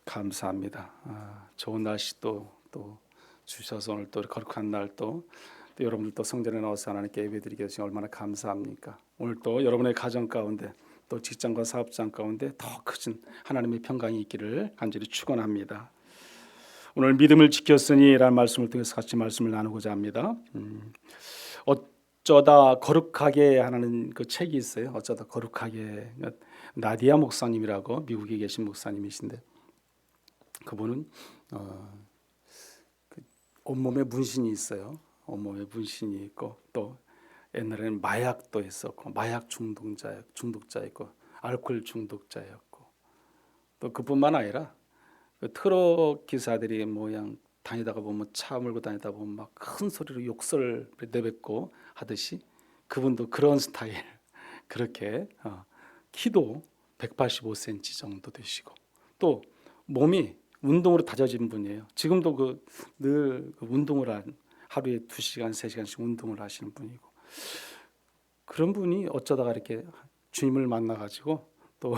감사합니다. 좋은 날씨 또 주셔서 오늘 또 거룩한 날 또 여러분들 또 성전에 나와서 하나님께 예배드리게 되시 얼마나 감사합니까? 오늘 또 여러분의 가정 가운데 또 직장과 사업장 가운데 더 크신 하나님의 평강이 있기를 간절히 축원합니다. 오늘 믿음을 지켰으니라는 말씀을 통해서 같이 말씀을 나누고자 합니다. 어쩌다 거룩하게 하는 그 책이 있어요. 어쩌다 거룩하게, 나디아 목사님이라고 미국에 계신 목사님이신데 그분은 온몸에 문신이 있어요. 온몸에 문신이 있고 또 옛날에는 마약도 했었고 마약 중독자였고 알코올 중독자였고 또 그뿐만 아니라 그 트럭 기사들이 모양 다니다가 보면 차 몰고 다니다 보면 막 큰 소리로 욕설을 내뱉고 하듯이 그분도 그런 스타일 그렇게 키도 185cm 정도 되시고 또 몸이 운동으로 다져진 분이에요. 지금도 늘 운동을 하루에 2시간, 3시간씩 운동을 하시는 분이고 그런 분이 어쩌다가 이렇게 주님을 만나가지고 또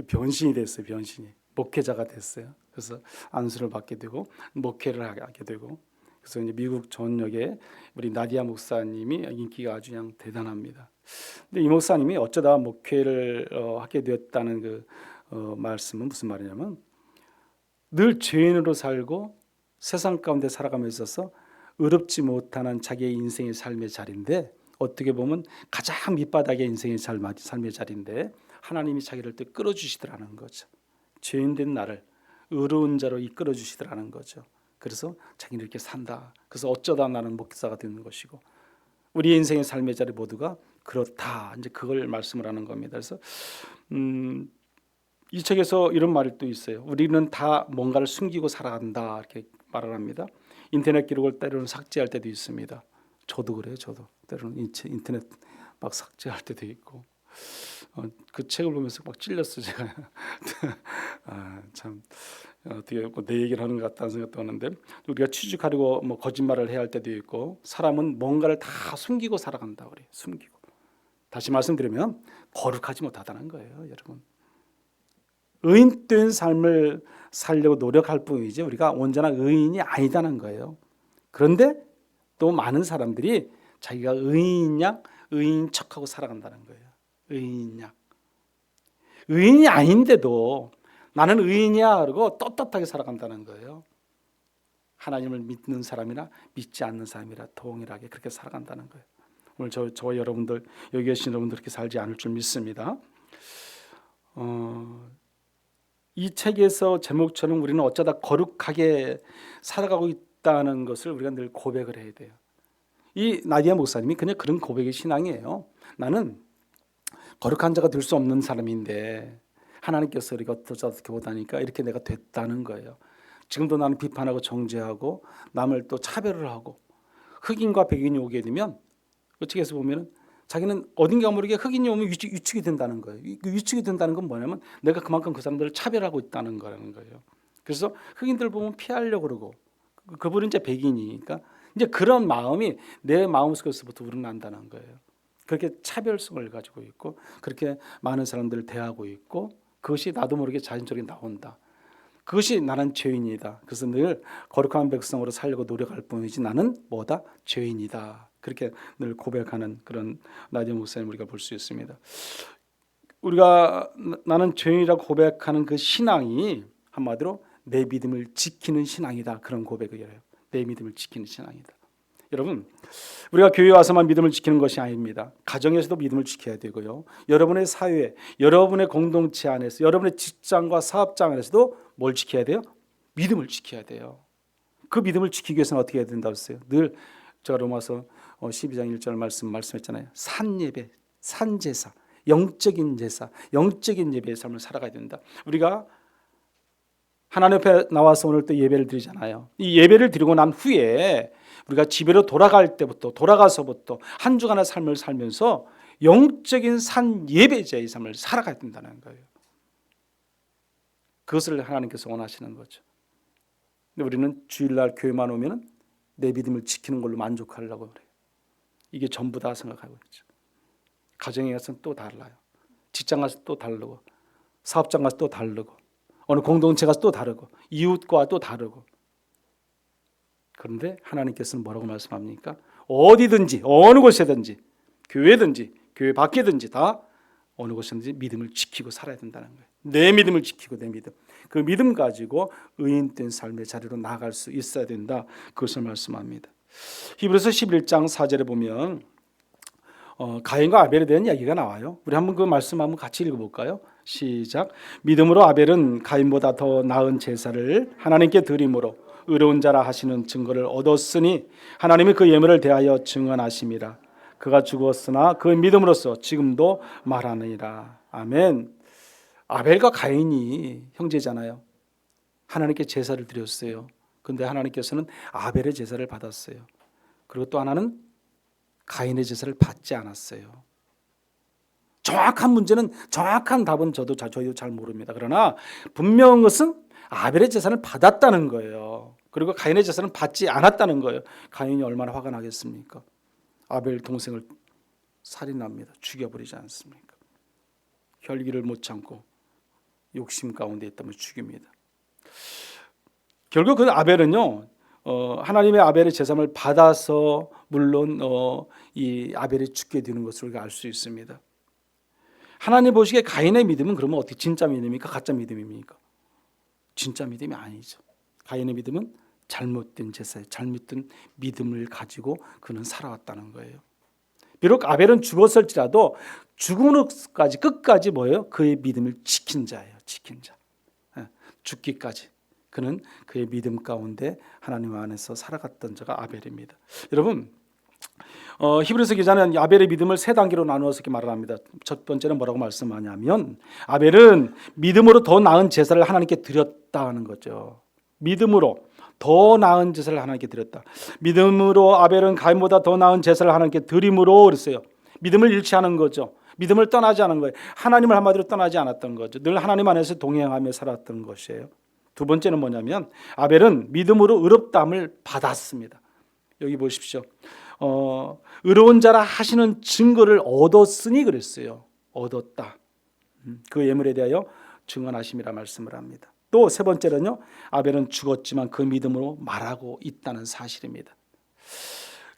변신이 됐어요. 변신이 목회자가 됐어요. 그래서 안수를 받게 되고 목회를 하게 되고 그래서 이제 미국 전역에 우리 나디아 목사님이 인기가 아주 그냥 대단합니다. 근데 이 목사님이 어쩌다 목회를 하게 되었다는 그 말씀은 무슨 말이냐면 늘 죄인으로 살고 세상 가운데 살아가며 있어서 의롭지 못하는 자기의 인생의 삶의 자리인데 어떻게 보면 가장 밑바닥의 인생의 삶의 자리인데 하나님이 자기를 또 끌어주시더라는 거죠. 죄인된 나를 의로운 자로 이끌어 주시더라는 거죠. 그래서 자기는 이렇게 산다. 그래서 어쩌다 나는 목사가 되는 것이고 우리 인생의 삶의 자리 모두가 그렇다. 이제 그걸 말씀을 하는 겁니다. 그래서 이 책에서 이런 말이 또 있어요. 우리는 다 뭔가를 숨기고 살아간다 이렇게 말을 합니다. 인터넷 기록을 때로는 삭제할 때도 있습니다. 저도 그래요. 저도 때로는 인터넷 막 삭제할 때도 있고 그 책을 보면서 막 찔렸어 제가. 참 어떻게 내 얘기를 하는 것 같다는 생각도 하는데 우리가 취직하려고 뭐 거짓말을 해야 할 때도 있고 사람은 뭔가를 다 숨기고 살아간다 우리 숨기고 다시 말씀드리면 거룩하지 못하다는 거예요, 여러분. 의인된 삶을 살려고 노력할 뿐이지 우리가 온전한 의인이 아니다는 거예요. 그런데 또 많은 사람들이 자기가 의인양 의인 척하고 살아간다는 거예요. 의인양 의인이 아닌데도 나는 의인이야 그러고 떳떳하게 살아간다는 거예요. 하나님을 믿는 사람이나 믿지 않는 사람이라 동일하게 그렇게 살아간다는 거예요. 오늘 저와 여러분들 여기 계신 여러분들 그렇게 살지 않을 줄 믿습니다. 이 책에서 제목처럼 우리는 어쩌다 거룩하게 살아가고 있다는 것을 우리가 늘 고백을 해야 돼요. 이 나디아 목사님이 그냥 그런 고백의 신앙이에요. 나는 거룩한 자가 될 수 없는 사람인데 하나님께서 우리가 어떻게 보다니까 이렇게 내가 됐다는 거예요. 지금도 나는 비판하고 정죄하고 남을 또 차별을 하고 흑인과 백인이 오게 되면 그 책에서 보면 자기는 어딘가 모르게 흑인이 오면 위축이 된다는 거예요. 위축이 된다는 건 뭐냐면 내가 그만큼 그 사람들을 차별하고 있다는 거라는 거예요. 그래서 흑인들 보면 피하려고 그러고 그분은 이제 백인이니까 이제 그런 마음이 내 마음속에서부터 우러난다는 거예요. 그렇게 차별성을 가지고 있고 그렇게 많은 사람들을 대하고 있고 그것이 나도 모르게 자연적으로 나온다. 그것이 나는 죄인이다. 그래서 늘 거룩한 백성으로 살려고 노력할 뿐이지 나는 뭐다? 죄인이다. 그렇게 늘 고백하는 그런 나디아 목사님 우리가 볼 수 있습니다. 우리가 나는 죄인이라고 고백하는 그 신앙이 한마디로 내 믿음을 지키는 신앙이다. 그런 고백을 해요. 내 믿음을 지키는 신앙이다. 여러분 우리가 교회에 와서만 믿음을 지키는 것이 아닙니다. 가정에서도 믿음을 지켜야 되고요. 여러분의 사회, 여러분의 공동체 안에서 여러분의 직장과 사업장 안에서도 뭘 지켜야 돼요? 믿음을 지켜야 돼요. 그 믿음을 지키기 위해서는 어떻게 해야 된다고 했어요? 늘 제가 로마서 12장 1절 말씀했잖아요. 산예배, 산제사, 영적인 제사, 영적인 예배의 삶을 살아가야 된다. 우리가 하나님 앞에 나와서 오늘 또 예배를 드리잖아요. 이 예배를 드리고 난 후에 우리가 집으로 돌아가서부터 한 주간의 삶을 살면서 영적인 산 예배자의 삶을 살아가야 된다는 거예요. 그것을 하나님께서 원하시는 거죠. 근데 우리는 주일날 교회만 오면 내 믿음을 지키는 걸로 만족하려고 그래요. 이게 전부다 생각하고 있죠. 가정에 가서는 또 달라요. 직장 가서 또 다르고 사업장 가서 또 다르고 어느 공동체가 또 다르고 이웃과 또 다르고. 그런데 하나님께서는 뭐라고 말씀합니까? 어디든지 어느 곳에든지 교회든지 교회 밖에든지 다 어느 곳에든지 믿음을 지키고 살아야 된다는 거예요. 내 믿음을 지키고 내 믿음. 그 믿음 가지고 의인된 삶의 자리로 나아갈 수 있어야 된다. 그것을 말씀합니다. 히브리서 11장 4절에 보면 가인과 아벨에 대한 이야기가 나와요. 우리 한번 그 말씀 한번 같이 읽어볼까요? 시작. 믿음으로 아벨은 가인보다 더 나은 제사를 하나님께 드림으로 의로운 자라 하시는 증거를 얻었으니 하나님이 그 예물을 대하여 증언하심이라. 그가 죽었으나 그 믿음으로써 지금도 말하느니라. 아멘. 아벨과 가인이 형제잖아요. 하나님께 제사를 드렸어요. 그런데 하나님께서는 아벨의 제사를 받았어요. 그리고 또 하나는 가인의 제사를 받지 않았어요. 정확한 답은 저도 잘 모릅니다. 그러나 분명한 것은 아벨의 제사를 받았다는 거예요. 그리고 가인의 제사는 받지 않았다는 거예요. 가인이 얼마나 화가 나겠습니까? 아벨 동생을 살인합니다. 죽여버리지 않습니까? 혈기를 못 참고 욕심 가운데 있다면 죽입니다. 결국 그 아벨은요, 하나님의 아벨의 제사를 받아서 물론 이 아벨이 죽게 되는 것을 우리가 알 수 있습니다. 하나님 보시기에 가인의 믿음은 그러면 어떻게 진짜 믿음입니까? 가짜 믿음입니까? 진짜 믿음이 아니죠. 가인의 믿음은 잘못된 제사에 잘못된 믿음을 가지고 그는 살아왔다는 거예요. 비록 아벨은 죽었을지라도 죽음으로까지 끝까지 뭐예요? 그의 믿음을 지킨 자예요. 지킨 자. 죽기까지 그는 그의 믿음 가운데 하나님 안에서 살아갔던 자가 아벨입니다. 여러분, 히브리서 기자는 아벨의 믿음을 세 단계로 나누어서 이렇게 말을 합니다. 첫 번째는 뭐라고 말씀하냐면 아벨은 믿음으로 더 나은 제사를 하나님께 드렸다는 거죠. 믿음으로 더 나은 제사를 하나님께 드렸다. 믿음으로 아벨은 가인보다 더 나은 제사를 하나님께 드림으로 그랬어요. 믿음을 잃지 않은 거죠. 믿음을 떠나지 않은 거예요. 하나님을 한마디로 떠나지 않았던 거죠. 늘 하나님 안에서 동행하며 살았던 것이에요. 두 번째는 뭐냐면 아벨은 믿음으로 의롭다함을 받았습니다. 여기 보십시오. 의로운 자라 하시는 증거를 얻었으니 그랬어요. 얻었다. 그 예물에 대하여 증언하심이라 말씀을 합니다. 또 세 번째는요, 아벨은 죽었지만 그 믿음으로 말하고 있다는 사실입니다.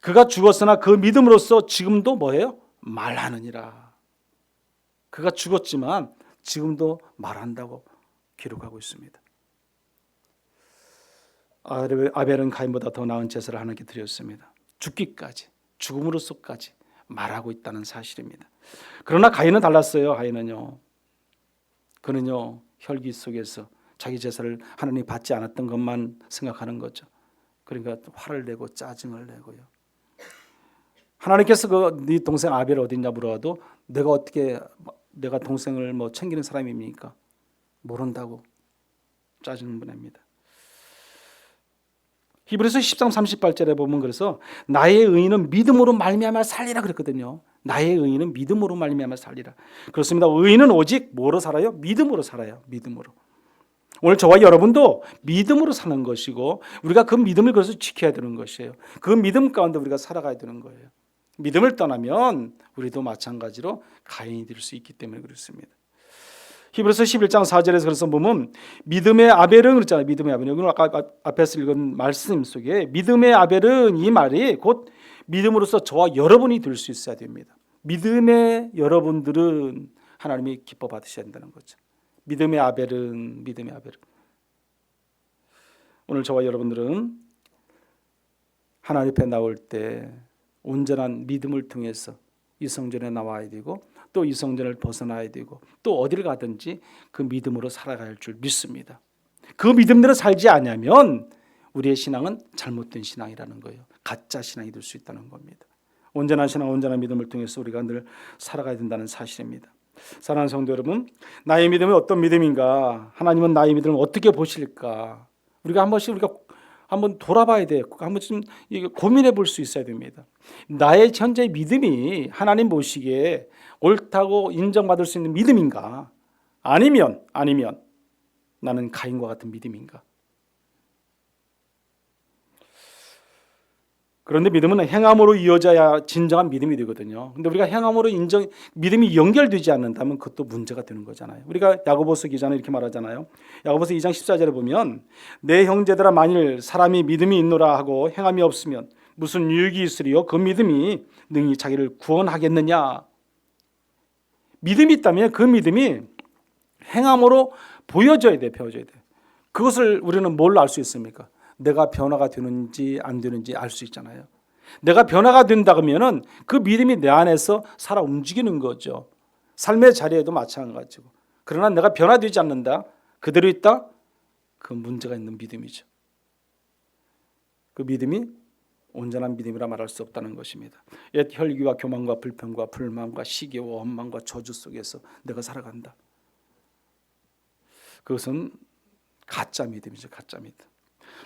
그가 죽었으나 그 믿음으로써 지금도 뭐예요? 말하느니라. 그가 죽었지만 지금도 말한다고 기록하고 있습니다. 아벨은 가인보다 더 나은 제사를 하나님께 드렸습니다. 죽기까지, 죽음으로서까지 말하고 있다는 사실입니다. 그러나 가인은 달랐어요. 그는요 혈기 속에서 자기 제사를 하나님이 받지 않았던 것만 생각하는 거죠. 그러니까 화를 내고 짜증을 내고요. 하나님께서 네 동생 아벨 어딨냐 물어봐도 내가 동생을 챙기는 사람입니까? 모른다고 짜증을 냅니다. 히브리서 10장 38절에 보면 그래서 나의 의인은 믿음으로 말미암아 살리라 그랬거든요. 나의 의인은 믿음으로 말미암아 살리라. 그렇습니다. 의인은 오직 뭐로 살아요? 믿음으로 살아요. 믿음으로. 오늘 저와 여러분도 믿음으로 사는 것이고 우리가 그 믿음을 그래서 지켜야 되는 것이에요. 그 믿음 가운데 우리가 살아가야 되는 거예요. 믿음을 떠나면 우리도 마찬가지로 가인이 될 수 있기 때문에 그렇습니다. 히브리서 11장 4절에서 그래서 보면 믿음의 아벨은 그랬잖아요. 믿음의 아벨은 여기는 아까 앞에서 읽은 말씀 속에 믿음의 아벨은 이 말이 곧 믿음으로써 저와 여러분이 될 수 있어야 됩니다. 믿음의 여러분들은 하나님이 기뻐 받으셔야 된다는 거죠. 믿음의 아벨은 오늘 저와 여러분들은 하나님 앞에 나올 때 온전한 믿음을 통해서 이 성전에 나와야 되고 또 이 성전을 벗어나야 되고 또 어디를 가든지 그 믿음으로 살아가야 할 줄 믿습니다. 그 믿음대로 살지 않으면 우리의 신앙은 잘못된 신앙이라는 거예요. 가짜 신앙이 될 수 있다는 겁니다. 온전한 신앙, 온전한 믿음을 통해서 우리가 늘 살아가야 된다는 사실입니다. 사랑하는 성도 여러분, 나의 믿음이 어떤 믿음인가? 하나님은 나의 믿음을 어떻게 보실까? 우리가 한번 돌아봐야 돼요. 한 번쯤 고민해 볼 수 있어야 됩니다. 나의 현재 믿음이 하나님 보시기에 옳다고 인정받을 수 있는 믿음인가? 아니면 나는 가인과 같은 믿음인가? 그런데 믿음은 행함으로 이어져야 진정한 믿음이 되거든요. 근데 우리가 행함으로 믿음이 연결되지 않는다면 그것도 문제가 되는 거잖아요. 우리가 야고보서 기자는 이렇게 말하잖아요. 야고보서 2장 14절에 보면 내 형제들아 만일 사람이 믿음이 있노라 하고 행함이 없으면 무슨 유익이 있으리요? 그 믿음이 능히 자기를 구원하겠느냐? 믿음이 있다면 그 믿음이 행함으로 보여져야 돼, 보여져야 돼. 그것을 우리는 뭘로 알 수 있습니까? 내가 변화가 되는지 안 되는지 알 수 있잖아요. 내가 변화가 된다 그러면은 그 믿음이 내 안에서 살아 움직이는 거죠. 삶의 자리에도 마찬가지고. 그러나 내가 변화되지 않는다, 그대로 있다, 그 문제가 있는 믿음이죠. 그 믿음이 온전한 믿음이라 말할 수 없다는 것입니다. 옛 혈기와 교만과 불평과 불만과 시기와 원망과 저주 속에서 내가 살아간다. 그것은 가짜 믿음이죠. 가짜 믿음.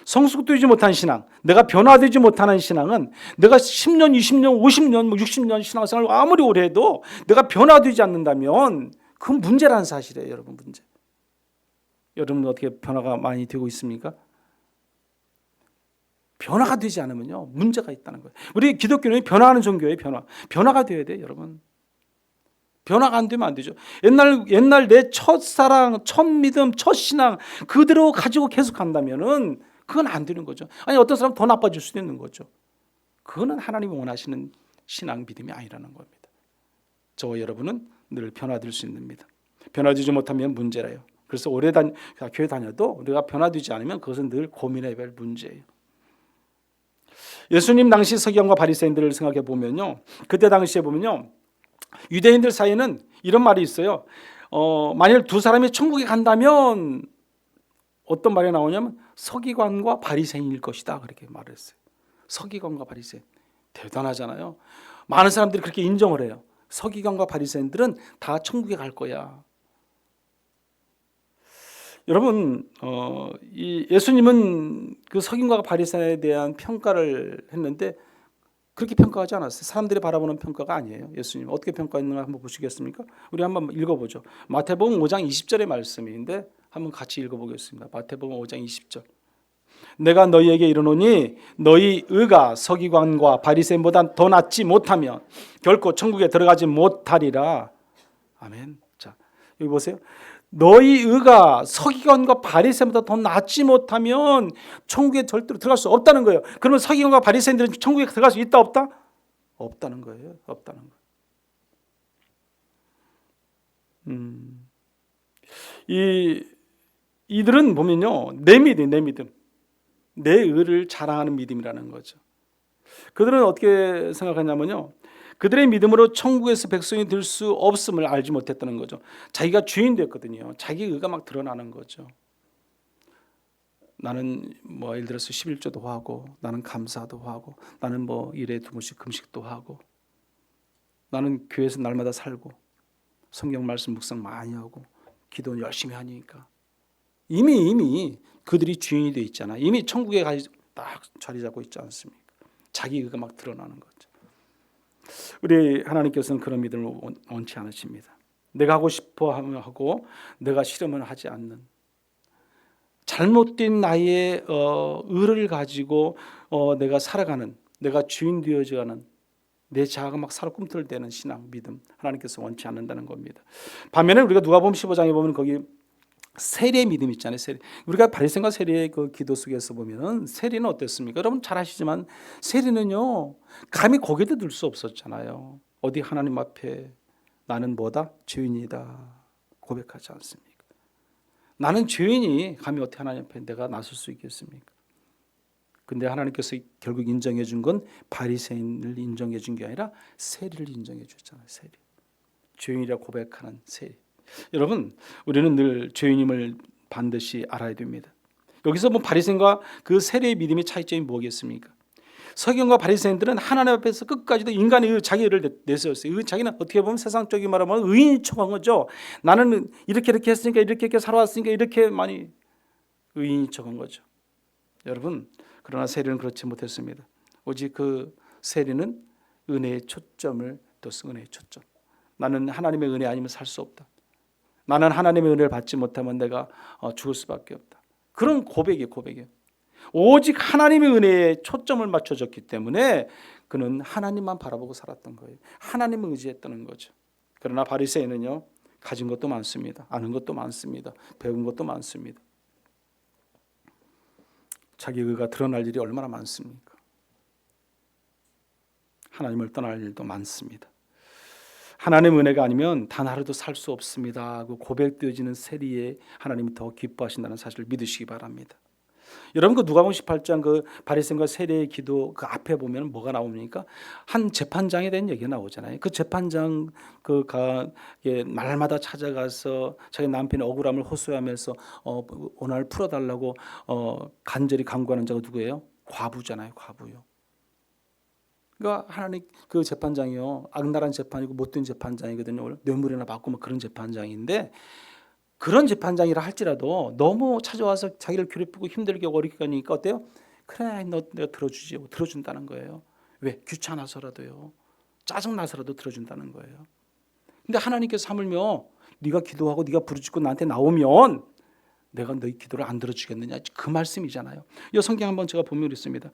성숙되지 못한 신앙, 내가 변화되지 못하는 신앙은 내가 10년, 20년, 50년, 60년 신앙생활을 아무리 오래 해도 내가 변화되지 않는다면 그건 문제라는 사실이에요. 여러분, 문제. 여러분 어떻게 변화가 많이 되고 있습니까? 변화가 되지 않으면요 문제가 있다는 거예요. 우리 기독교는 변화하는 종교예요. 변화가 되어야 돼요. 여러분. 변화가 안 되면 안 되죠. 옛날 내 첫사랑, 첫 믿음, 첫 신앙 그대로 가지고 계속 간다면은 그건 안 되는 거죠. 아니 어떤 사람 더 나빠질 수도 있는 거죠. 그거는 하나님이 원하시는 신앙 믿음이 아니라는 겁니다. 저와 여러분은 늘 변화될 수 있는 믿음. 변화되지 못하면 문제래요. 그래서 오래 교회 다녀도 우리가 변화되지 않으면 그것은 늘 고민해야 할 문제예요. 예수님 당시 서기관과 바리새인들을 생각해 보면요, 그때 당시에 보면요, 유대인들 사이에는 이런 말이 있어요. 만일 두 사람이 천국에 간다면 어떤 말이 나오냐면 서기관과 바리새인일 것이다 그렇게 말했어요. 서기관과 바리새인 대단하잖아요. 많은 사람들이 그렇게 인정을 해요. 서기관과 바리새인들은 다 천국에 갈 거야. 여러분, 이 예수님은 그 서기관과 바리새인에 대한 평가를 했는데 그렇게 평가하지 않았어요. 사람들이 바라보는 평가가 아니에요. 예수님 어떻게 평가했는가 한번 보시겠습니까? 우리 한번 읽어보죠. 마태복음 5장 20절의 말씀인데 한번 같이 읽어보겠습니다. 마태복음 5장 20절. 내가 너희에게 이르노니 너희 의가 서기관과 바리새인보다 더 낫지 못하면 결코 천국에 들어가지 못하리라. 아멘. 자, 여기 보세요. 너희 의가 서기관과 바리새인보다 더 낫지 못하면 천국에 절대로 들어갈 수 없다는 거예요. 그러면 서기관과 바리새인들은 천국에 들어갈 수 있다 없다? 없다는 거예요. 없다는 거예요. 이들은 보면요, 내 믿음, 내 의를 자랑하는 믿음이라는 거죠. 그들은 어떻게 생각하냐면요, 그들의 믿음으로 천국에서 백성이 될 수 없음을 알지 못했다는 거죠. 자기가 주인 됐거든요. 자기 의가 막 드러나는 거죠. 나는 뭐 예를 들어서 11조도 하고, 나는 감사도 하고, 나는 뭐 일에 두 번씩 금식도 하고, 나는 교회에서 날마다 살고, 성경 말씀 묵상 많이 하고, 기도 열심히 하니까 이미 그들이 주인이 돼 있잖아. 이미 천국에 딱 자리 잡고 있지 않습니까? 자기 의가 막 드러나는 거죠. 우리 하나님께서는 그런 믿음을 원치 않으십니다. 내가 하고 싶어 하면 하고 내가 싫으면 하지 않는 잘못된 나의 의를 가지고 내가 살아가는, 내가 주인 되어져가는 내 자아가 막 살아 꿈틀대는 신앙, 믿음 하나님께서 원치 않는다는 겁니다. 반면에 우리가 누가복음 15장에 보면 거기 세리의 믿음 있잖아요. 세리. 우리가 바리새인과 세리의 그 기도 속에서 보면은 세리는 어땠습니까? 여러분 잘 아시지만 세리는요 감히 고개도 들 수 없었잖아요. 어디 하나님 앞에 나는 뭐다? 죄인이다 고백하지 않습니까? 나는 죄인이 감히 어떻게 하나님 앞에 내가 나설 수 있겠습니까? 근데 하나님께서 결국 인정해 준 건 바리새인을 인정해 준 게 아니라 세리를 인정해 줬잖아요. 세리. 죄인이라 고백하는 세리. 여러분, 우리는 늘 죄인임을 반드시 알아야 됩니다. 여기서 뭐 바리새인과 그 세리의 믿음의 차이점이 뭐겠습니까? 서기관과 바리새인들은 하나님 앞에서 끝까지도 인간의 자기 의를 내세웠어요. 자기는 어떻게 보면 세상적인 말하면 의인이 척한 거죠. 나는 이렇게 했으니까 이렇게 살아왔으니까 이렇게 많이 의인이 척한 거죠. 여러분, 그러나 세리는 그렇지 못했습니다. 오직 그 세리는 은혜의 초점을 뒀어. 은혜의 초점. 나는 하나님의 은혜 아니면 살 수 없다. 나는 하나님의 은혜를 받지 못하면 내가 죽을 수밖에 없다. 그런 고백이에요. 오직 하나님의 은혜에 초점을 맞춰졌기 때문에 그는 하나님만 바라보고 살았던 거예요. 하나님을 의지했다는 거죠. 그러나 바리새인은요, 가진 것도 많습니다. 아는 것도 많습니다. 배운 것도 많습니다. 자기 의가 드러날 일이 얼마나 많습니까? 하나님을 떠날 일도 많습니다. 하나님의 은혜가 아니면 단 하루도 살 수 없습니다 하고 고백되어지는 세리에 하나님이 더 기뻐하신다는 사실을 믿으시기 바랍니다. 여러분, 그 누가복음 18장 그 바리새인과 세리의 기도 그 앞에 보면 뭐가 나옵니까? 한 재판장에 대한 얘기가 나오잖아요. 그 재판장 그가 날마다 찾아가서 자기 남편의 억울함을 호소하면서 오늘 풀어달라고 간절히 간구하는 자가 누구예요? 과부잖아요, 과부요. 그러니까 하나님 그 재판장이요, 악랄한 재판이고 못된 재판장이거든요. 뇌물이나 받고 뭐 그런 재판장인데, 그런 재판장이라 할지라도 너무 찾아와서 자기를 괴롭히고 힘들게 어렵게 하니까 어때요? 그래, 내가 들어주지. 들어준다는 거예요. 왜? 귀찮아서라도요, 짜증나서라도 들어준다는 거예요. 근데 하나님께서 하물며 네가 기도하고 네가 부르짖고 나한테 나오면 내가 너희 기도를 안 들어주겠느냐, 그 말씀이잖아요. 이 성경 한번 제가 보면 있습니다.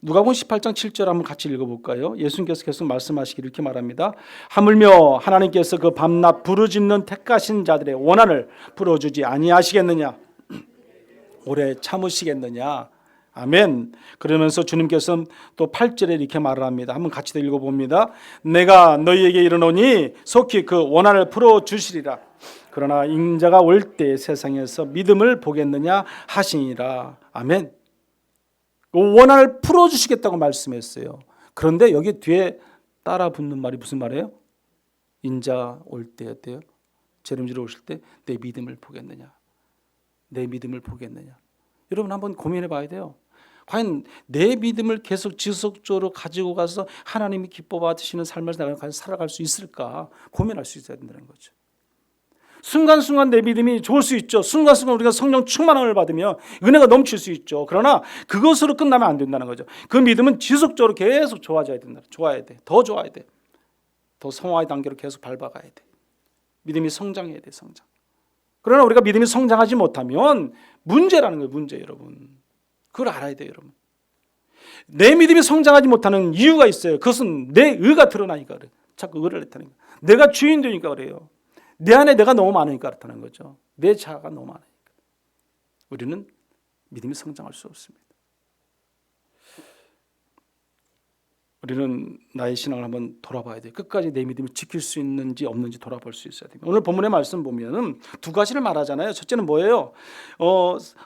누가복음 18장 7절 한번 같이 읽어볼까요? 예수님께서 계속 말씀하시기를 이렇게 말합니다. 하물며 하나님께서 그 밤낮 부르짖는 택하신 자들의 원한을 풀어주지 아니하시겠느냐, 오래 참으시겠느냐. 아멘. 그러면서 주님께서 또 8절에 이렇게 말을 합니다. 한번 같이 더 읽어봅니다. 내가 너희에게 이르노니 속히 그 원한을 풀어주시리라. 그러나 인자가 올 때 세상에서 믿음을 보겠느냐 하시니라. 아멘. 원한을 풀어주시겠다고 말씀했어요. 그런데 여기 뒤에 따라 붙는 말이 무슨 말이에요? 인자 올 때 어때요? 재림지로 오실 때 내 믿음을 보겠느냐, 내 믿음을 보겠느냐. 여러분 한번 고민해 봐야 돼요. 과연 내 믿음을 계속 지속적으로 가지고 가서 하나님이 기뻐 받으시는 삶을 살아갈 수 있을까 고민할 수 있어야 된다는 거죠. 순간순간 내 믿음이 좋을 수 있죠. 순간순간 우리가 성령 충만함을 받으며 은혜가 넘칠 수 있죠. 그러나 그것으로 끝나면 안 된다는 거죠. 그 믿음은 지속적으로 계속 좋아져야 된다. 좋아야 돼. 더 좋아야 돼. 더 성화의 단계로 계속 밟아가야 돼. 믿음이 성장해야 돼. 성장. 그러나 우리가 믿음이 성장하지 못하면 문제라는 거예요. 문제, 여러분. 그걸 알아야 돼요, 여러분. 내 믿음이 성장하지 못하는 이유가 있어요. 그것은 내 의가 드러나니까 그래요. 자꾸 의를 냈다는 거예요. 내가 주인 되니까 그래요. 내 안에 내가 너무 많으니까 그렇다는 거죠. 내 자아가 너무 많으니까. 우리는 믿음이 성장할 수 없습니다. 우리는 나의 신앙을 한번 돌아봐야 돼요. 끝까지 내 믿음을 지킬 수 있는지 없는지 돌아볼 수 있어야 됩니다. 오늘 본문의 말씀 보면은 두 가지를 말하잖아요. 첫째는 뭐예요?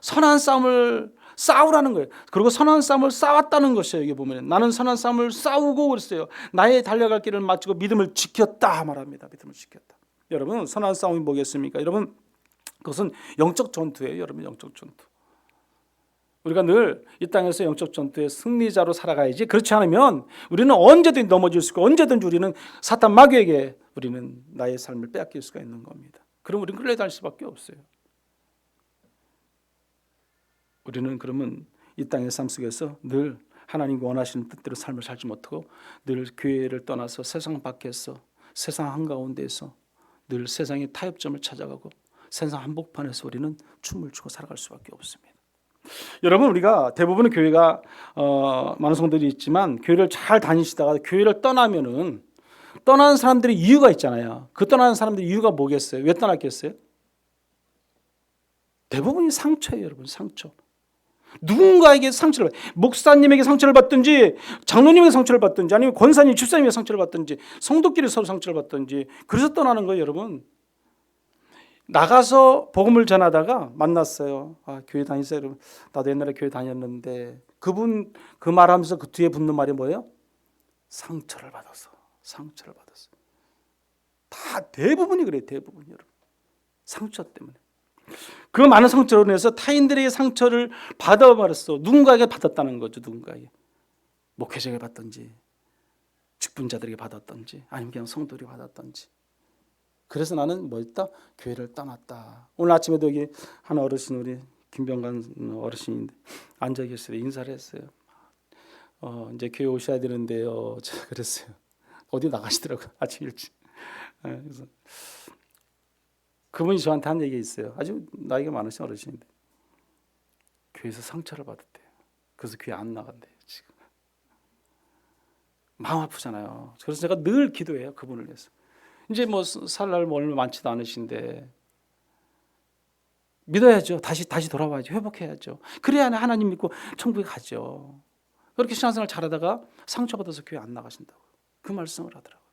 선한 싸움을 싸우라는 거예요. 그리고 선한 싸움을 싸웠다는 것이에요. 여기 보면 나는 선한 싸움을 싸우고 그랬어요. 나의 달려갈 길을 마치고 믿음을 지켰다 말합니다. 믿음을 지켰다. 여러분, 선한 싸움이 뭐겠습니까? 여러분, 그것은 영적 전투예요. 여러분, 영적 전투. 우리가 늘 이 땅에서 영적 전투의 승리자로 살아가야지, 그렇지 않으면 우리는 언제든지 넘어질 수 있고 언제든지 우리는 사탄 마귀에게 우리는 나의 삶을 빼앗길 수가 있는 겁니다. 그럼 우리는 끌려다닐 수밖에 없어요. 우리는 그러면 이 땅의 삶 속에서 늘 하나님 원하시는 뜻대로 삶을 살지 못하고 늘 교회를 떠나서 세상 밖에서, 세상 한가운데에서 늘 세상의 타협점을 찾아가고 세상 한복판에서 우리는 춤을 추고 살아갈 수밖에 없습니다. 여러분, 우리가 대부분의 교회가 많은 성도들이 있지만 교회를 잘 다니시다가 교회를 떠나면은 떠나는 사람들의 이유가 있잖아요. 그 떠나는 사람들의 이유가 뭐겠어요? 왜 떠났겠어요? 대부분이 상처예요, 여러분. 상처. 누군가에게 상처를, 목사님에게 상처를 받든지 장로님에게 상처를 받든지 아니면 권사님, 집사님에게 상처를 받든지 성도끼리 서로 상처를 받든지, 그래서 떠나는 거예요, 여러분. 나가서 복음을 전하다가 만났어요. 교회 다니세요, 여러분. 나도 옛날에 교회 다녔는데, 그분 그 말하면서 그 뒤에 붙는 말이 뭐예요? 상처를 받았어. 상처를 받았어. 다 대부분이 그래요, 대부분. 여러분, 상처 때문에. 그 많은 상처로 인해서 타인들에게 상처를 받아버렸어. 누군가에게 받았다는 거죠. 누군가에게. 목회자에게 받든지 직분자들에게 받았든지 아니면 그냥 성도들에게 받았든지. 그래서 나는 뭐 했다? 교회를 떠났다. 오늘 아침에도 여기 한 어르신, 우리 김병관 어르신인데 앉아 계세요. 인사를 했어요. 이제 교회 오셔야 되는데요. 제가 그랬어요. 어디 나가시더라고요. 아침 일찍. 그래서 그분이 저한테 한 얘기가 있어요. 아주 나이가 많으신 어르신인데, 교회에서 상처를 받았대요. 그래서 교회 안 나간대요. 지금 마음 아프잖아요. 그래서 제가 늘 기도해요. 그분을 위해서. 이제 뭐 살 날 얼마 많지도 않으신데 믿어야죠. 다시 돌아와야죠. 회복해야죠. 그래야 하나님 믿고 천국에 가죠. 그렇게 신앙생활 잘하다가 상처받아서 교회 안 나가신다고 그 말씀을 하더라고요.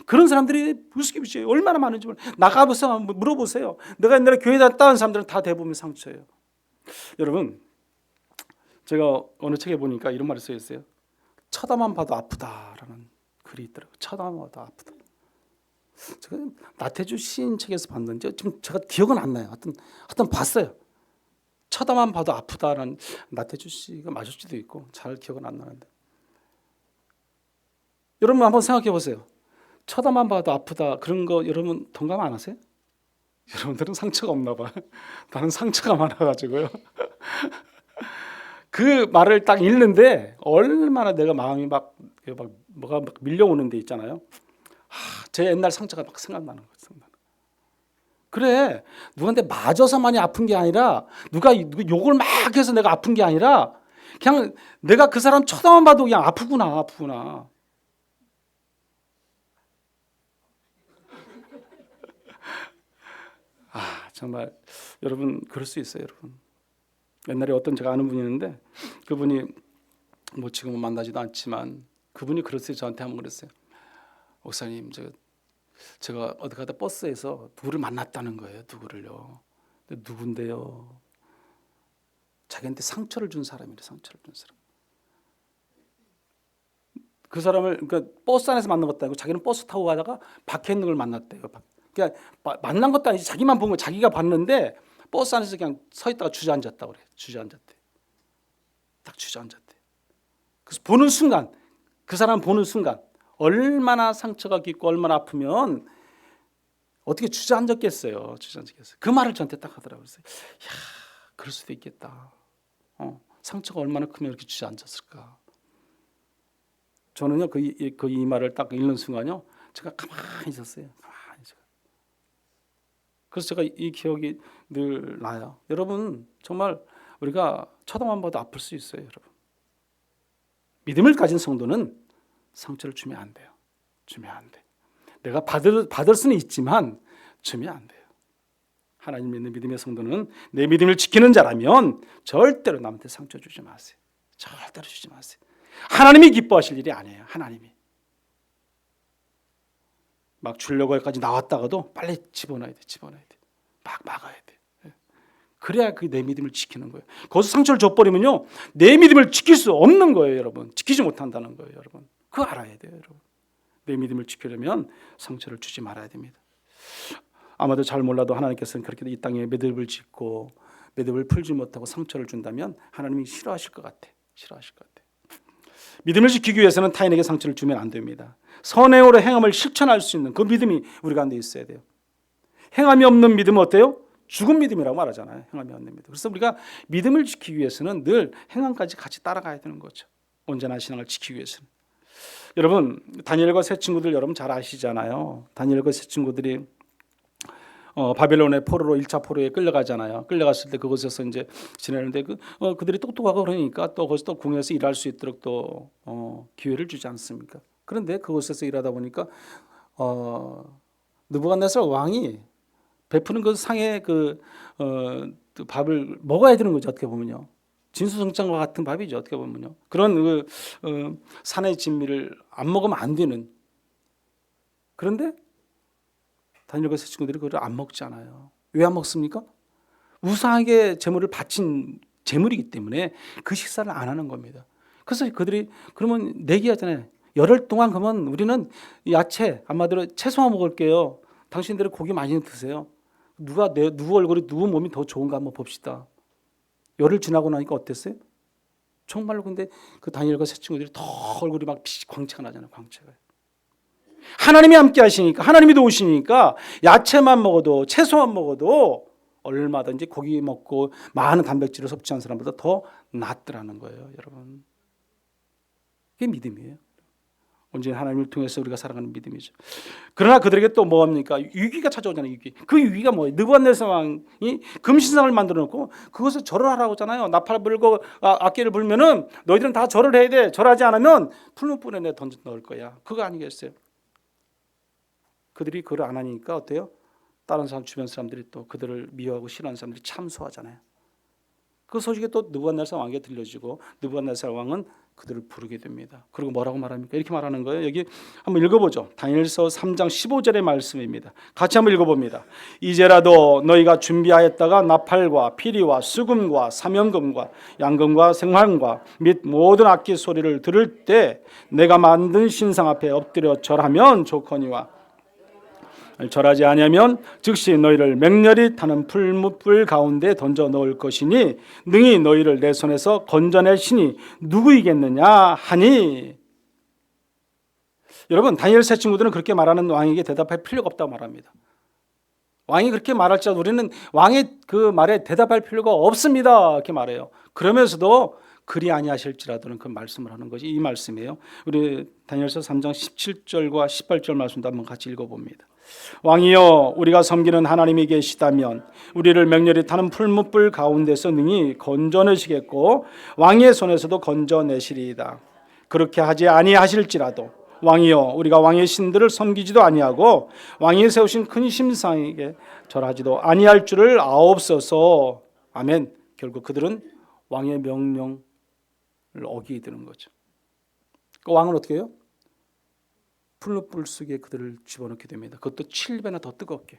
그런 사람들이 불스기부시 얼마나 많은지 나가보세요. 물어보세요. 내가 옛날에 교회 다녔다는 사람들은 다 대부분 상처예요. 여러분, 제가 어느 책에 보니까 이런 말이 써 있어요. 쳐다만 봐도 아프다라는 글이 있더라고요. 쳐다만 봐도 아프다. 제가 나태주 시인 책에서 봤는데 지금 제가 기억은 안 나요. 하여튼 봤어요. 쳐다만 봐도 아프다라는 나태주 씨가 맞을 수도 있고 잘 기억은 안 나는데 여러분 한번 생각해 보세요. 쳐다만 봐도 아프다 그런 거 여러분 동감 안 하세요? 여러분들은 상처가 없나 봐. 나는 상처가 많아가지고요. 그 말을 딱 읽는데 얼마나 내가 마음이 뭐가 막 밀려오는 데 있잖아요. 제 옛날 상처가 막 생각나는 거예요. 그래, 누구한테 맞아서만이 아픈 게 아니라 누가 욕을 막 해서 내가 아픈 게 아니라 그냥 내가 그 사람 쳐다만 봐도 그냥 아프구나. 정말 여러분 그럴 수 있어요, 여러분. 옛날에 어떤 제가 아는 분이 있는데 그분이 뭐 지금은 만나지도 않지만 그분이 그랬어요. 저한테 한번 그랬어요. 목사님, 제가 어디 가다 버스에서 누구를 만났다는 거예요. 누구를요? 누군데요? 자기한테 상처를 준 사람이래. 상처를 준 사람. 그 사람을 그러니까 버스 안에서 만난 것도 아니고 자기는 버스 타고 가다가 밖에 있는 걸 만났대요. 그러니까 만난 것도 아니지 자기만 본 거 자기가 봤는데 버스 안에서 그냥 서 있다가 주저앉았다고 그래. 주저앉았대. 딱 주저앉았대. 그래서 보는 순간 그 사람 보는 순간 얼마나 상처가 깊고 얼마나 아프면 어떻게 주저앉았겠어요. 그 말을 저한테 딱 하더라고요. 그래서 그럴 수도 있겠다. 상처가 얼마나 크면 이렇게 주저앉았을까. 저는요 이 말을 딱 읽는 순간요 제가 가만히 있었어요. 그래서 제가 이 기억이 늘 나요. 여러분 정말 우리가 쳐다만 봐도 아플 수 있어요. 여러분 믿음을 가진 성도는 상처를 주면 안 돼요. 주면 안 돼. 내가 받을 수는 있지만 주면 안 돼요. 하나님 믿는 믿음의 성도는 내 믿음을 지키는 자라면 절대로 남한테 상처 주지 마세요. 절대로 주지 마세요. 하나님이 기뻐하실 일이 아니에요. 하나님이 막 주려고 해까지 나왔다가도 빨리 집어넣어야 돼. 막 막아야 돼. 그래야 그 내 믿음을 지키는 거예요. 거기서 상처를 줘버리면요 내 믿음을 지킬 수 없는 거예요. 여러분 지키지 못한다는 거예요. 여러분 그거 알아야 돼요. 여러분 내 믿음을 지키려면 상처를 주지 말아야 됩니다. 아마도 잘 몰라도 하나님께서는 그렇게 이 땅에 매듭을 짓고 매듭을 풀지 못하고 상처를 준다면 하나님이 싫어하실 것 같아. 믿음을 지키기 위해서는 타인에게 상처를 주면 안 됩니다. 선행으로 행함을 실천할 수 있는 그 믿음이 우리 가운데 있어야 돼요. 행함이 없는 믿음은 어때요? 죽은 믿음이라고 말하잖아요. 행함이 없는 믿음. 그래서 우리가 믿음을 지키기 위해서는 늘 행함까지 같이 따라가야 되는 거죠. 온전한 신앙을 지키기 위해서는. 여러분 다니엘과 세 친구들 여러분 잘 아시잖아요. 다니엘과 세 친구들이 바벨론의 포로로 1차 포로에 끌려가잖아요. 끌려갔을 때 그곳에서 이제 지내는데 그들이 똑똑하고 그러니까 또 거기서 또 궁에서 일할 수 있도록 또 기회를 주지 않습니까? 그런데 그곳에서 일하다 보니까 느부갓네살 왕이 베푸는 그 상의 밥을 먹어야 되는 거죠. 어떻게 보면요. 진수성찬과 같은 밥이죠. 어떻게 보면요. 그런 산의 진미를 안 먹으면 안 되는. 그런데 다니엘과 세 친구들이 그걸 안 먹잖아요. 왜 안 먹습니까? 우상에게 제물을 바친 제물이기 때문에 그 식사를 안 하는 겁니다. 그래서 그들이 그러면 내기하잖아요. 열흘 동안 그러면 우리는 야채, 아마도 채소만 먹을게요. 당신들은 고기 많이 드세요. 누구 얼굴이 누구 몸이 더 좋은가 한번 봅시다. 열흘 지나고 나니까 어땠어요? 정말로 근데 그 다니엘과 세 친구들이 더 얼굴이 막 광채가 나잖아요. 광채가. 하나님이 함께 하시니까 하나님이 도우시니까 야채만 먹어도 채소만 먹어도 얼마든지 고기 먹고 많은 단백질을 섭취한 사람보다 더 낫더라는 거예요. 여러분 그게 믿음이에요. 온전히 하나님을 통해서 우리가 살아가는 믿음이죠. 그러나 그들에게 또 뭐합니까? 위기가 찾아오잖아요. 위기. 그 위기가 뭐예요? 느부갓네살 왕이 금신상을 만들어 놓고 그것을 절을 하라고 하잖아요. 나팔 불고 악기를 불면은 너희들은 다 절을 해야 돼. 절하지 않으면 풀무불에 내 던져 넣을 거야. 그거 아니겠어요? 그들이 그걸 안 하니까 어때요? 다른 사람 주변 사람들이 또 그들을 미워하고 싫어하는 사람들이 참소하잖아요. 그 소식이 또 느부갓네살 왕에게 들려지고 느부갓네살 왕은 그들을 부르게 됩니다. 그리고 뭐라고 말합니까? 이렇게 말하는 거예요. 여기 한번 읽어보죠. 다니엘서 3장 15절의 말씀입니다. 같이 한번 읽어봅니다. 이제라도 너희가 준비하였다가 나팔과 피리와 수금과 사명금과 양금과 생황과 및 모든 악기 소리를 들을 때 내가 만든 신상 앞에 엎드려 절하면 좋거니와 절하지 아니하면 즉시 너희를 맹렬히 타는 풀무불 가운데 던져 넣을 것이니 능히 너희를 내 손에서 건져낼 신이 누구이겠느냐 하니. 여러분, 다니엘 세 친구들은 그렇게 말하는 왕에게 대답할 필요가 없다고 말합니다. 왕이 그렇게 말할지라도 우리는 왕의 그 말에 대답할 필요가 없습니다 이렇게 말해요. 그러면서도 그리 아니하실지라도는 그 말씀을 하는 것이 이 말씀이에요. 우리 다니엘서 3장 17절과 18절 말씀도 한번 같이 읽어봅니다. 왕이여, 우리가 섬기는 하나님이 계시다면 우리를 맹렬히 타는 풀무불 가운데서 능히 건져내시겠고 왕의 손에서도 건져내시리이다. 그렇게 하지 아니하실지라도 왕이여, 우리가 왕의 신들을 섬기지도 아니하고 왕이 세우신 큰 신상에게 절하지도 아니할 줄을 아옵소서. 아멘. 결국 그들은 왕의 명령을 어기게 되는 거죠. 그 왕은 어떻게 해요? 풀무불 속에 그들을 집어넣게 됩니다. 그것도 7배나 더 뜨겁게.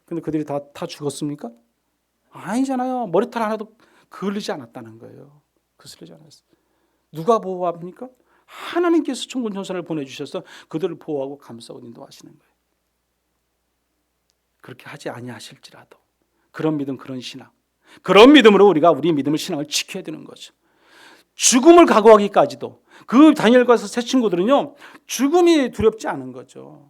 근데 그들이 다 죽었습니까? 아니잖아요. 머리털 하나도 그을리지 않았다는 거예요. 그슬리지 않았어요. 누가 보호합니까? 하나님께서 천군 천사를 보내주셔서 그들을 보호하고 감싸고 인도하시는 거예요. 그렇게 하지 아니하실지라도. 그런 믿음, 그런 신앙. 그런 믿음으로 우리가 우리 믿음을, 신앙을 지켜야 되는 거죠. 죽음을 각오하기까지도. 그 다니엘과 세 친구들은요, 죽음이 두렵지 않은 거죠.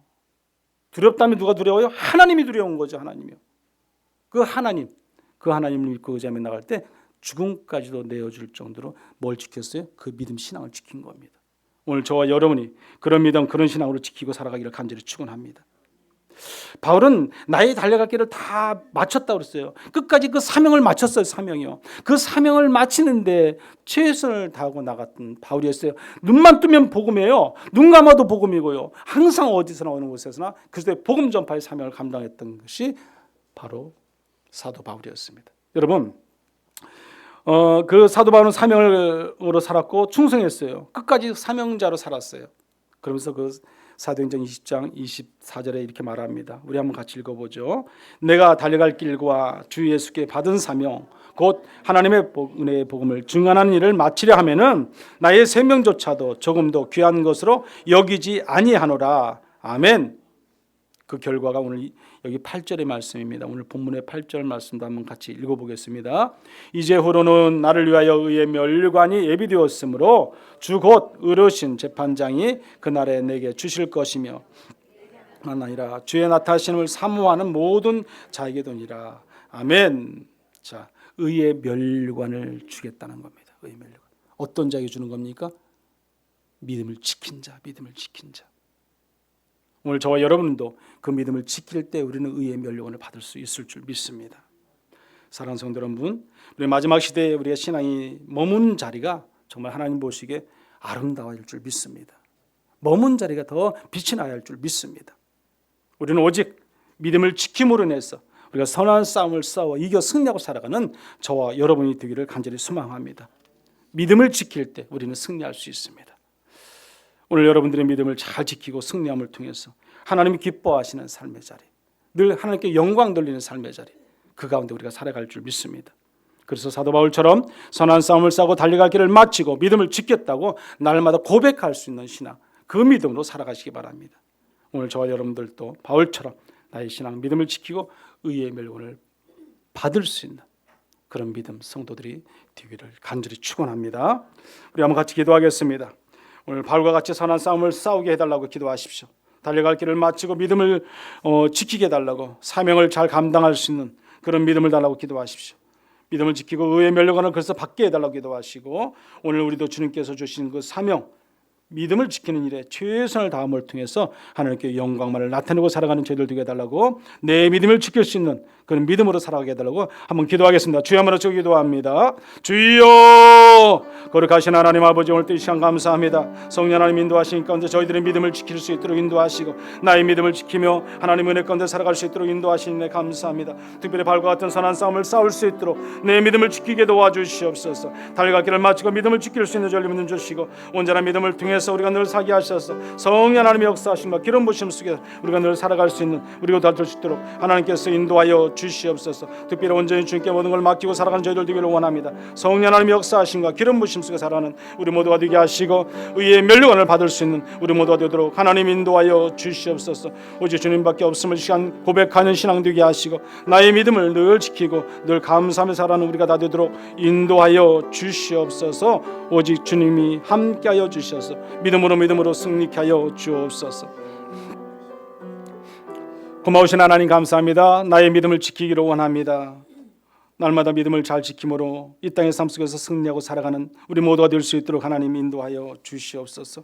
두렵다면 누가 두려워요? 하나님이 두려운 거죠. 하나님이요. 그 하나님을 믿고 의지하며 나갈 때 죽음까지도 내어줄 정도로 뭘 지켰어요? 그 믿음, 신앙을 지킨 겁니다. 오늘 저와 여러분이 그런 믿음, 그런 신앙으로 지키고 살아가기를 간절히 축원합니다. 바울은 나의 달려갈 길을 다 마쳤다고 그랬어요. 끝까지 그 사명을 마쳤어요. 사명이요. 그 사명을 마치는데 최선을 다하고 나갔던 바울이었어요. 눈만 뜨면 복음이에요. 눈 감아도 복음이고요. 항상 어디서나 어느 곳에서나 그때 복음 전파의 사명을 감당했던 것이 바로 사도 바울이었습니다. 여러분, 그 사도 바울은 사명으로 살았고 충성했어요. 끝까지 사명자로 살았어요. 그러면서 그 사도행전 20장 24절에 이렇게 말합니다. 우리 한번 같이 읽어보죠. 내가 달려갈 길과 주 예수께 받은 사명 곧 하나님의 은혜의 복음을 증언하는 일을 마치려 하면은 나의 생명조차도 조금도 귀한 것으로 여기지 아니하노라. 아멘. 그 결과가 오늘 여기 8절의 말씀입니다. 오늘 본문의 8절 말씀도 한번 같이 읽어보겠습니다. 이제후로는 나를 위하여 의의 멸관이 예비되었으므로 주 곧 의로우신 재판장이 그날에 내게 주실 것이며 아니라 주의 나타나심을 사모하는 모든 자에게 도니라. 아멘. 자, 의의 멸관을 주겠다는 겁니다. 의의 멸관. 어떤 자에게 주는 겁니까? 믿음을 지킨 자, 믿음을 지킨 자. 오늘 저와 여러분도 그 믿음을 지킬 때 우리는 의의 멸관을 받을 수 있을 줄 믿습니다. 사랑하는 성도 여러분, 우리 마지막 시대에 우리의 신앙이 머문 자리가 정말 하나님 보시기에 아름다워질 줄 믿습니다. 머문 자리가 더 빛이 나야 할 줄 믿습니다. 우리는 오직 믿음을 지킴으로 인해서 우리가 선한 싸움을 싸워 이겨 승리하고 살아가는 저와 여러분이 되기를 간절히 소망합니다. 믿음을 지킬 때 우리는 승리할 수 있습니다. 오늘 여러분들의 믿음을 잘 지키고 승리함을 통해서 하나님이 기뻐하시는 삶의 자리, 늘 하나님께 영광 돌리는 삶의 자리, 그 가운데 우리가 살아갈 줄 믿습니다. 그래서 사도 바울처럼 선한 싸움을 싸고 달려갈 길을 마치고 믿음을 지켰다고 날마다 고백할 수 있는 신앙, 그 믿음으로 살아가시기 바랍니다. 오늘 저와 여러분들도 바울처럼 나의 신앙, 믿음을 지키고 의의 멸관을 받을 수 있는 그런 믿음 성도들이 되기를 간절히 축원합니다. 우리 한번 같이 기도하겠습니다. 오늘 바울과 같이 선한 싸움을 싸우게 해달라고 기도하십시오. 달려갈 길을 마치고 믿음을 지키게 해달라고, 사명을 잘 감당할 수 있는 그런 믿음을 달라고 기도하십시오. 믿음을 지키고 의의 멸관을 그래서 받게 해달라고 기도하시고, 오늘 우리도 주님께서 주신 그 사명, 믿음을 지키는 일에 최선을 다함을 통해서 하나님께 영광만을 나타내고 살아가는 저희들 되게 해달라고, 내 믿음을 지킬 수 있는 그런 믿음으로 살아가게 해달라고 한번 기도하겠습니다. 주여 한번 저 기도합니다. 주여, 거룩하신 하나님 아버지, 오늘 또 이 시간 감사합니다. 성령 하나님 인도하시니 가운데 저희들의 믿음을 지킬 수 있도록 인도하시고, 나의 믿음을 지키며 하나님 은혜 가운데 살아갈 수 있도록 인도하시니 네 감사합니다. 특별히 발과 같은 선한 싸움을 싸울 수 있도록 내 믿음을 지키게 도와주시옵소서. 달려갈 길을 마치고 믿음을 지킬 수 있는 전리 믿음 주시고, 온전한 믿음을 통해서 우리가 늘 사게 하셔서 성령 하나님의 역사하심과 기름 부심 속에 우리가 늘 살아갈 수 있는 우리가 될 수 있도록 하나님께서 인도하여 주시옵소서. 특별히 온전히 주님께 모든 걸 맡기고 살아가는 저희들 되기를 원합니다. 성령 하나님의 역사하심과 기름 부심 속에 살아가는 우리 모두가 되게 하시고, 의의 면류관을 받을 수 있는 우리 모두가 되도록 하나님 인도하여 주시옵소서. 오직 주님밖에 없음을 시간 고백하는 신앙 되게 하시고, 나의 믿음을 늘 지키고 늘 감사하며 살아가는 우리가 다 되도록 인도하여 주시옵소서. 오직 주님이 함께하여 주셔서 믿음으로 승리케 하여 주옵소서. 고마우신 하나님 감사합니다. 나의 믿음을 지키기로 원합니다. 날마다 믿음을 잘 지킴으로 이 땅의 삶 속에서 승리하고 살아가는 우리 모두가 될 수 있도록 하나님 인도하여 주시옵소서.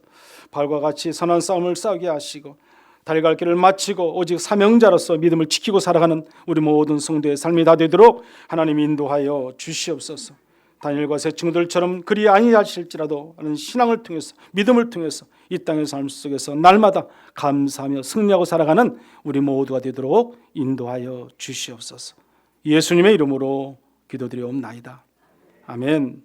발과 같이 선한 싸움을 싸우게 하시고, 달려갈 길을 마치고 오직 사명자로서 믿음을 지키고 살아가는 우리 모든 성도의 삶이 다 되도록 하나님 인도하여 주시옵소서. 다니엘과 새 친구들처럼 그리 아니하실지라도 하는 신앙을 통해서, 믿음을 통해서 이 땅의 삶 속에서 날마다 감사하며 승리하고 살아가는 우리 모두가 되도록 인도하여 주시옵소서. 예수님의 이름으로 기도드리옵나이다. 아멘.